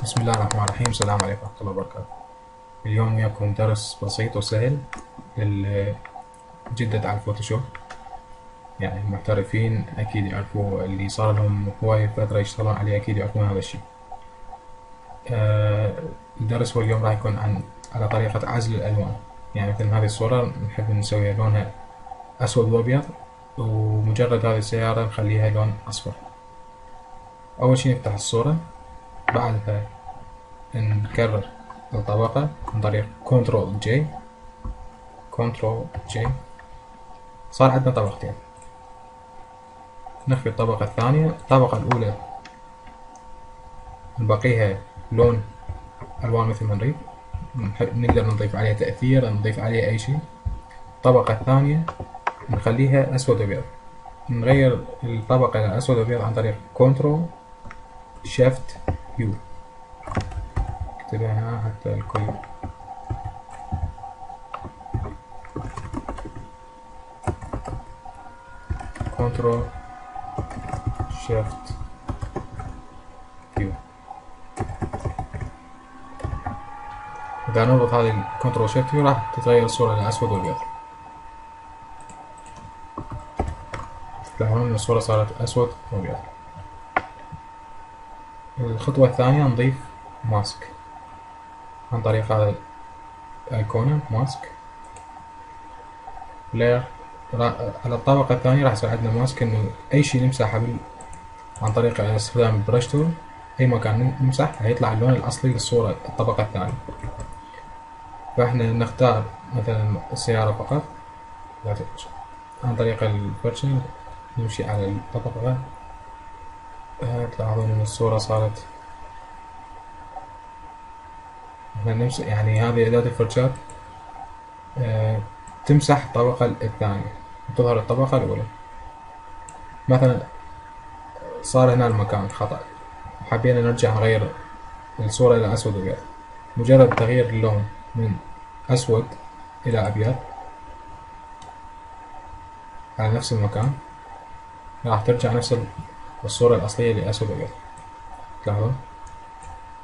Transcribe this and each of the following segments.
بسم الله الرحمن الرحيم. السلام عليكم ورحمة الله وبركاته. اليوم وياكم درس بسيط وسهل جدد على الفوتوشوب. يعني المحترفين أكيد يعرفوا، اللي صار لهم هواية فترة يشتغلون عليه أكيد يعرفون هذا الشيء. الدرس هو اليوم راح يكون على طريقة عزل الألوان. يعني مثل هذه الصورة نحب نسويها لونها أسود وأبيض، ومجرد هذه السيارة نخليها لون أصفر. أول شي نفتح الصورة، بعدها نكرر الطبقة عن طريق كنترول جي. صار عندنا طبقتين. نخفي الطبقة الثانية. الطبقة الأولى نبقيها لون ألوان مثل ما نريد، نقدر نضيف عليها تأثير، نضيف عليها أي شيء. الطبقة الثانية نخليها أسود أبيض. نغير الطبقة إلى أسود أبيض عن طريق كنترول شيفت يو. اكتبها هنا حتى الكل. كنترول شيفت يو. إذا نضغط هذه الكنترول شيفت يو راح تتغير الصورة إلى أسود وأبيض. تلاحظون إن الصورة صارت أسود وأبيض. الخطوة الثانية نضيف ماسك عن طريق هذا الأيقونة ماسك بلاير. على الطبقة الثانية راح يصير عندنا ماسك، إنه أي شي نمسحه عن طريق استخدام البرش تول، أي مكان نمسح هيطلع اللون الأصلي للصورة الطبقة الثانية. فإحنا نختار مثلا السيارة فقط عن طريق الفرشة، نمشي على الطبقة. تلاحظون إن الصورة صارت، احنا نمسح يعني هذه أداة الفرشاة تمسح الطبقة الثانية وتظهر الطبقة الأولى. مثلا صار هنا المكان خطأ، حبينا نرجع نغير الصورة إلى أسود وأبيض. مجرد تغيير اللون من أسود إلى أبيض على نفس المكان راح ترجع نفس الصورة الأصلية لأسود وأبيض. تلاحظون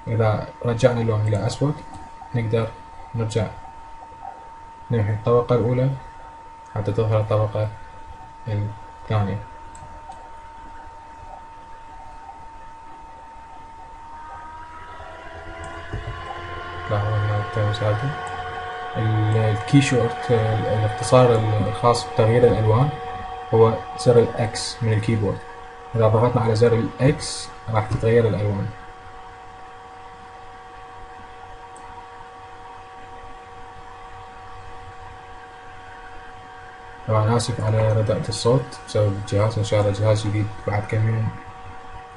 إذا رجعنا اللون إلى أسود نقدر نرجع نمحي الطبقة الأولى حتى تظهر الطبقة الثانية. تلاحظون مثالي الكي شورت، الاختصار الخاص بتغيير الألوان هو زر الإكس من الكيبورد. إذا ضغطنا على زر الإكس راح تتغير الألوان. طبعا آسف على رداءة الصوت بسبب الجهاز، إن شاء الله جهاز جديد بعد كم يوم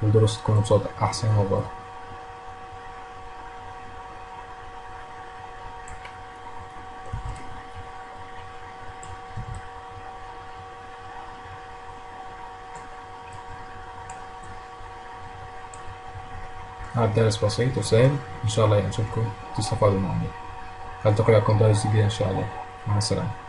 والدروس تكون بصوت أحسن وأفضل. هذا الدرس بسيط وسهل، إن شاء الله يعجبكم تستفادوا معه. ألتقي وياكم درس جديد إن شاء الله. مع السلامة.